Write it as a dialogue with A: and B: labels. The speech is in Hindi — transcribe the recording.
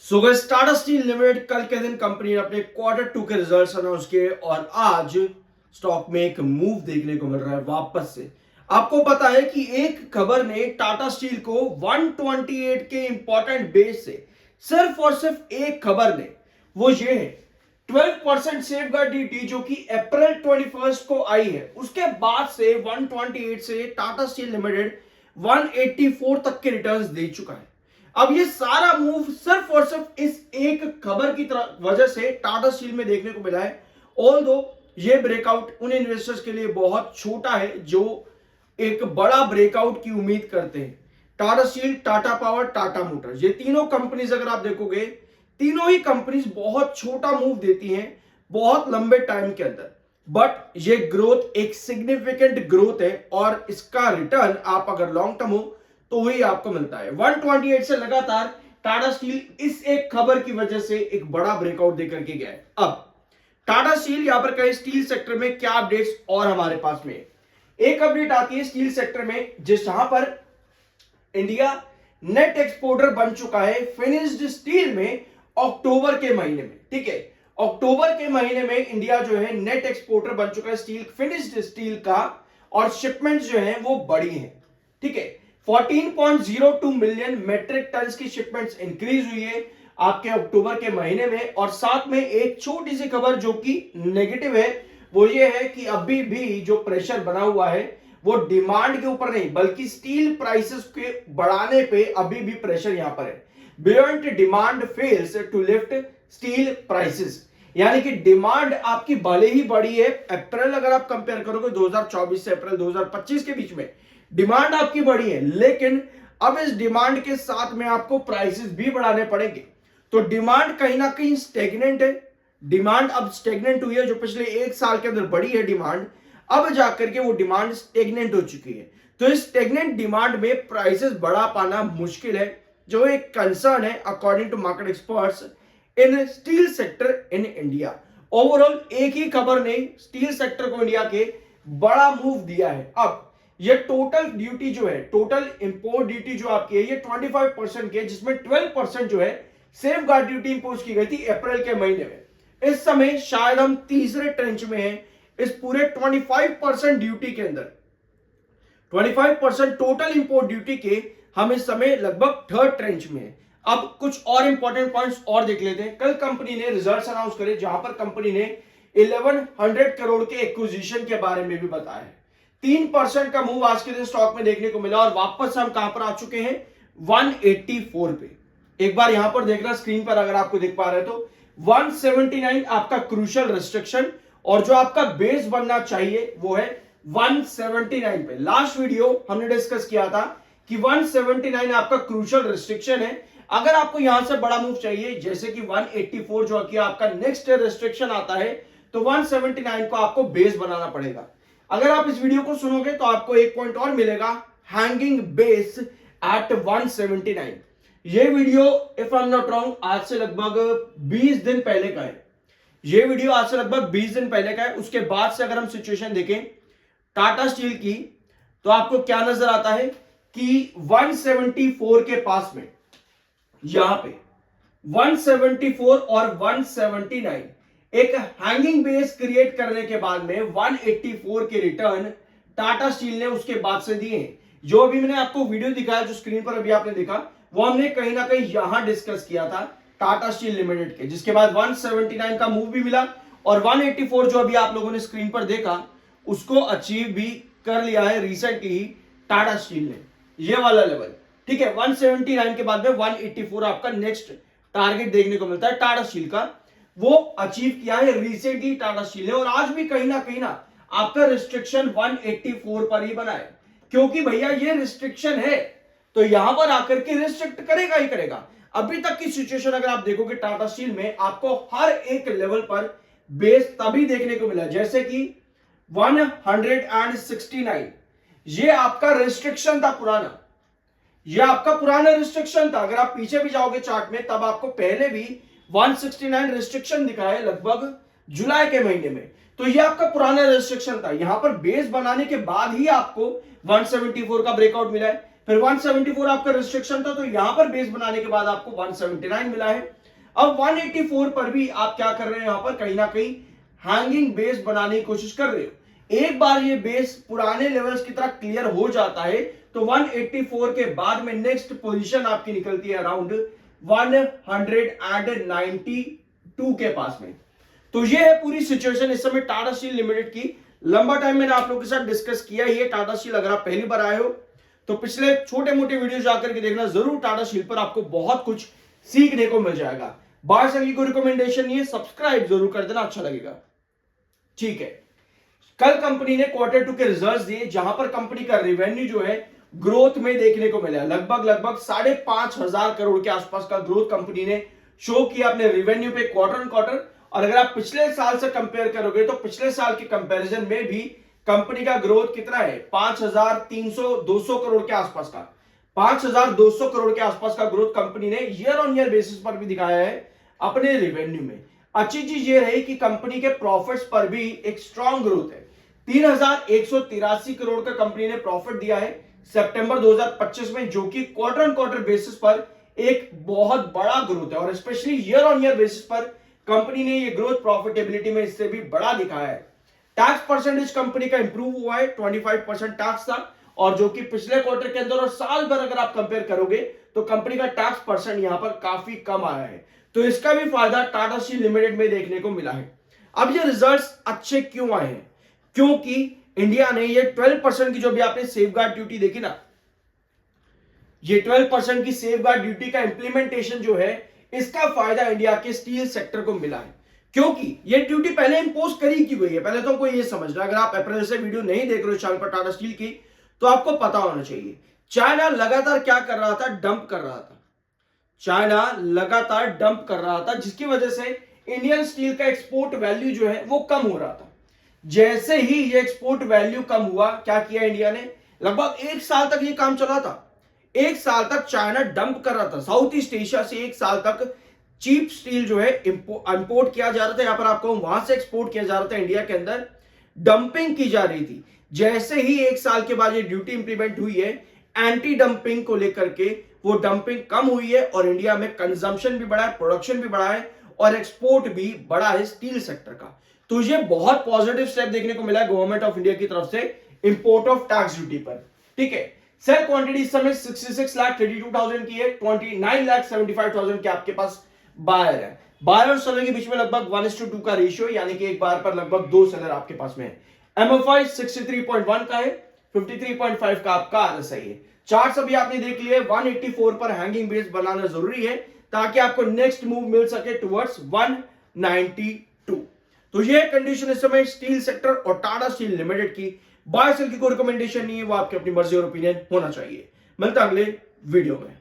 A: So guys, Tata steel limited कल के दिन कंपनी ने अपने क्वार्टर 2 के रिजल्ट्स अनाउंस किए और आज स्टॉक में एक मूव देखने को मिल रहा है वापस से। आपको पता है कि एक खबर ने टाटा स्टील को 128 के इंपॉर्टेंट बेस से सिर्फ और सिर्फ एक खबर ने, वो ये है 12% सेफगार्ड ड्यूटी जो कि अप्रैल 21 को आई है, उसके बाद से 128 से टाटा स्टील लिमिटेड 184 तक के रिटर्न्स दे चुका है। अब ये सारा मूव सिर्फ और सिर्फ इस एक खबर की तरह वजह से टाटा स्टील में देखने को मिला है। ऑल्दो ये ब्रेकआउट उन इन्वेस्टर्स के लिए बहुत छोटा है जो एक बड़ा ब्रेकआउट की उम्मीद करते हैं। Tata steel, Tata power, Tata Motors, ये तीनों कंपनीज अगर आप देखोगे, तीनों ही कंपनीज बहुत छोटा मूव देती हैं बहुत लंबे टाइम के अंदर, बट ये ग्रोथ एक सिग्निफिकेंट ग्रोथ है और इसका रिटर्न आप अगर लॉन्ग टर्म हो तो वही आपको मिलता है। 128 से लगातार टाटा स्टील इस एक खबर की वजह से एक बड़ा ब्रेकआउट देकर के गया है। अब टाटा स्टील यहां पर कहे स्टील सेक्टर में क्या अपडेट्स और हमारे पास में एक अपडेट आती है स्टील सेक्टर में, जहां पर इंडिया नेट एक्सपोर्टर बन चुका है फिनिश्ड स्टील में अक्टूबर के महीने में। ठीक है, अक्टूबर के महीने में इंडिया जो है नेट एक्सपोर्टर बन चुका है स्टील, फिनिश्ड स्टील का, और शिपमेंट जो है वो बढ़ी है। ठीक है, 14.02 मिलियन मेट्रिक टन की शिपमेंट्स इंक्रीज हुई है आपके अक्टूबर के महीने में। और साथ में एक छोटी सी खबर जो कि नेगेटिव है, वो ये है कि अभी भी जो प्रेशर बना हुआ है वो डिमांड के ऊपर नहीं बल्कि स्टील प्राइसेस के बढ़ाने पे अभी भी प्रेशर यहां पर है। Beyond demand fails to lift steel prices, यानी कि डिमांड आपकी भले ही बढ़ी है। अप्रैल अगर आप कंपेयर करोगे 2024 से अप्रैल 2025 के बीच में डिमांड आपकी बढ़ी है, लेकिन अब इस डिमांड के साथ में आपको प्राइसेस भी बढ़ाने पड़ेंगे। तो डिमांड कहीं ना कहीं स्टेगनेंट है। डिमांड अब स्टेगनेंट हुई है, जो पिछले एक साल के अंदर बढ़ी है डिमांड, अब जाकर के वो डिमांड स्टेगनेंट हो चुकी है। तो इस स्टेगनेंट डिमांड में प्राइसेस बढ़ा पाना मुश्किल है, जो एक कंसर्न है according to market experts in steel sector in India. Overall एक ही खबर ने स्टील सेक्टर को इंडिया के बड़ा मूव दिया है। अब ये टोटल ड्यूटी जो है, टोटल इंपोर्ट ड्यूटी जो आपकी है, ये 25% की है, जिसमें 12% जो है सेफ गार्ड ड्यूटी इंपोज की गई थी अप्रैल के महीने में। इस समय शायद हम तीसरे ट्रेंच में हैं इस पूरे 25% ड्यूटी के अंदर। 25% टोटल इंपोर्ट ड्यूटी के हम इस समय लगभग थर्ड ट्रेंच में हैं। अब कुछ और इंपॉर्टेंट पॉइंट्स और देख लेते हैं। कल कंपनी ने रिजल्ट्स अनाउंस करे, जहां पर कंपनी ने 1100 करोड़ के एक्विजिशन के बारे में भी बताया है। 3% का मूव आज के दिन स्टॉक में देखने को मिला और वापस हम कहां पर आ चुके हैं 184 पे। एक बार यहां पर देखना स्क्रीन पर, अगर आपको दिख पा रहे तो 179 आपका क्रूशियल रिस्ट्रिक्शन, और जो आपका बेस बनना चाहिए वो है 179 पे। लास्ट वीडियो हमने डिस्कस किया था कि 179 आपका क्रूशियल रिस्ट्रिक्शन है। अगर आपको यहां से बड़ा मूव चाहिए, जैसे कि 184 जो कि आपका नेक्स्ट रिस्ट्रिक्शन आता है, तो 179 को आपको बेस बनाना पड़ेगा। अगर आप इस वीडियो को सुनोगे तो आपको एक पॉइंट और मिलेगा, हैंगिंग बेस एट 179। ये video if I am not wrong आज से लगभग 20 दिन पहले का है। ये वीडियो आज से लगभग 20 दिन पहले का है। उसके बाद से अगर हम सिचुएशन देखें टाटा स्टील की, तो आपको क्या नजर आता है कि 174 के पास में, यहां पे 174 और 179 एक हैंगिंग बेस क्रिएट करने के बाद में 184 के रिटर्न टाटा स्टील ने उसके बाद से दिए हैं। जो अभी मैंने आपको वीडियो दिखाया, जो स्क्रीन पर अभी आपने देखा, वो हमने कहीं ना कहीं यहां डिस्कस किया था टाटा स्टील लिमिटेड के, जिसके बाद 179 का मूव भी मिला और 184 जो अभी आप लोगों ने स्क्रीन पर देखा उसको अचीव भी कर लिया है रिसेंटली ही टाटा स्टील ने, ये वाला लेवल। ठीक है, 179 के बाद में 184 आपका नेक्स्ट टारगेट देखने को मिलता है टाटा स्टील का, वो अचीव किया है रिसेंटली टाटा स्टील ने। और आज भी कहीं ना आपका रिस्ट्रिक्शन 184 पर ही बना है, क्योंकि भैया ये रिस्ट्रिक्शन है तो यहां पर आकर के रिस्ट्रिक्ट करेगा ही करेगा। अभी तक की सिचुएशन अगर आप देखोगे टाटा स्टील में, आपको हर एक लेवल पर बेस तभी देखने को मिला, जैसे कि 169 ये आपका रिस्ट्रिक्शन था पुराना, ये आपका पुराना रिस्ट्रिक्शन था। अगर आप पीछे भी जाओगे चार्ट में, तब आपको पहले भी 169 रिस्ट्रिक्शन दिखा है लगभग जुलाई के महीने में, तो ये आपका पुराना रिस्ट्रिक्शन था। यहां पर बेस बनाने के बाद ही आपको 174 का ब्रेकआउट मिला है। फिर 174 आपका रिस्ट्रिक्शन था, तो यहां पर बेस बनाने के बाद आपको 179 मिला है। अब 184 पर भी आप क्या कर रहे हैं, यहां पर कहीं ना कहीं हैंगिंग बेस बनाने की कोशिश कर रहे हो। एक बार ये बेस पुराने लेवल्स की तरह क्लियर हो जाता है तो 184 के बाद में नेक्स्ट पोजीशन आपकी निकलती है अराउंड 192 के पास में। तो ये है पूरी सिचुएशन इस समय टाटा स्टील लिमिटेड की। लंबा टाइम मैंने आप लोगों के साथ डिस्कस किया ही है टाटा स्टील। अगर आप पहली बार आए हो तो पिछले छोटे मोटे वीडियो जाकर के देखना जरूर, टाटा स्टील पर आपको बहुत कुछ सीखने को मिल जाएगा। बाहर से कोई रिकमेंडेशन नहीं है, सब्सक्राइब जरूर कर देना, अच्छा लगेगा। ठीक है, कल कंपनी ने Q2 के रिजल्ट्स दिए, जहां पर कंपनी का रेवेन्यू जो है ग्रोथ में देखने को मिला। लगभग 5,500 करोड़ के आसपास का ग्रोथ कंपनी ने शो किया अपने रेवेन्यू पे क्वार्टर ऑन क्वार्टर। और अगर आप पिछले साल से कंपेयर करोगे तो पिछले साल के कंपैरिजन में भी कंपनी का ग्रोथ कितना है, 5,200 करोड़ के आसपास का, 5,200 करोड़ के आसपास का ग्रोथ कंपनी ने ईयर ऑन ईयर बेसिस पर भी दिखाया है अपने रेवेन्यू में। अच्छी चीज ये रही कि कंपनी के प्रॉफिट्स पर भी एक स्ट्रॉन्ग ग्रोथ है। 3,183 करोड़ का कंपनी ने प्रॉफिट दिया है सितंबर 2025 में, जो कि क्वार्टर ऑन क्वार्टर बेसिस पर एक बहुत बड़ा ग्रोथ है। और specially year on year basis पर कंपनी ने ये ग्रोथ प्रॉफिटेबिलिटी में इससे भी बड़ा दिखाया है। टैक्स परसेंटेज कंपनी का इंप्रूव हुआ है, 25% टैक्स था, और जो कि पिछले क्वार्टर के अंदर और साल भर अगर आप कंपेयर करोगे तो कंपनी का टैक्स परसेंट यहां पर काफी कम आया है। तो इसका भी फायदा टाटा स्टील लिमिटेड में देखने को मिला है। अब ये रिजल्ट्स अच्छे क्यों आए हैं, क्योंकि इंडिया ने ये 12% की जो भी आपने सेफगार्ड ड्यूटी देखी ना, ये 12% की सेफगार्ड ड्यूटी का इंप्लीमेंटेशन जो है, इसका फायदा इंडिया के स्टील सेक्टर को मिला है। क्योंकि ये ड्यूटी पहले इंपोज करी की गई है, पहले तो हमको ये समझना। अगर आप अप्रैल से वीडियो नहीं देख रहे हो चैनल पर टाटा स्टील की, तो आपको पता होना चाहिए चाइना लगातार क्या कर रहा था, डंप कर रहा था। चाइना लगातार डंप कर रहा था, जिसकी वजह से इंडियन स्टील का एक्सपोर्ट वैल्यू जो है वो कम हो रहा था। जैसे ही ये एक्सपोर्ट वैल्यू कम हुआ, क्या किया इंडिया ने, लगभग 1 साल तक ये काम चला था। 1 साल तक चाइना डंप कर रहा था साउथ ईस्ट एशिया से। 1 साल तक चीप स्टील जो है इंपोर्ट किया जा रहा था, यहां पर आपको वहां से एक्सपोर्ट किया जा रहा था, इंडिया के अंदर डंपिंग की जा रही थी। जैसे ही 1 साल के बाद ये ड्यूटी इंप्लीमेंट हुई है, एंटी डंपिंग को लेकर के वो डंपिंग कम हुई है और इंडिया में कंजम्पशन भी बढ़ा है, प्रोडक्शन भी बढ़ा है और एक्सपोर्ट भी बढ़ा है स्टील सेक्टर का। तो ये बहुत पॉजिटिव स्टेप देखने को मिला है गवर्नमेंट ऑफ इंडिया की तरफ से इंपोर्ट ऑफ टैक्स ड्यूटी पर। ठीक है, सेल क्वांटिटी इस समय 66,32,000 की है, 29,75,000 के आपके पास बायर है। बायर और सेलर के बीच में लगभग 1:2 का रेशियो, यानी कि एक बार पर लगभग 2 सेलर आपके पास में है। एमएफआई 63.1 का है, 53.5 का आपका आरएसआई है। चार्ट अभी आपने देख लिए, 184 पर हैंगिंग बेस बनाना जरूरी है ताकि आपको नेक्स्ट मूव मिल सके टुवर्ड्स 192। तो ये कंडीशन इस समय स्टील सेक्टर और टाटा स्टील लिमिटेड की। बाय सेल की कोई रिकमेंडेशन नहीं है, वो आपकी अपनी मर्जी और ओपिनियन होना चाहिए। मिलता अगले वीडियो में।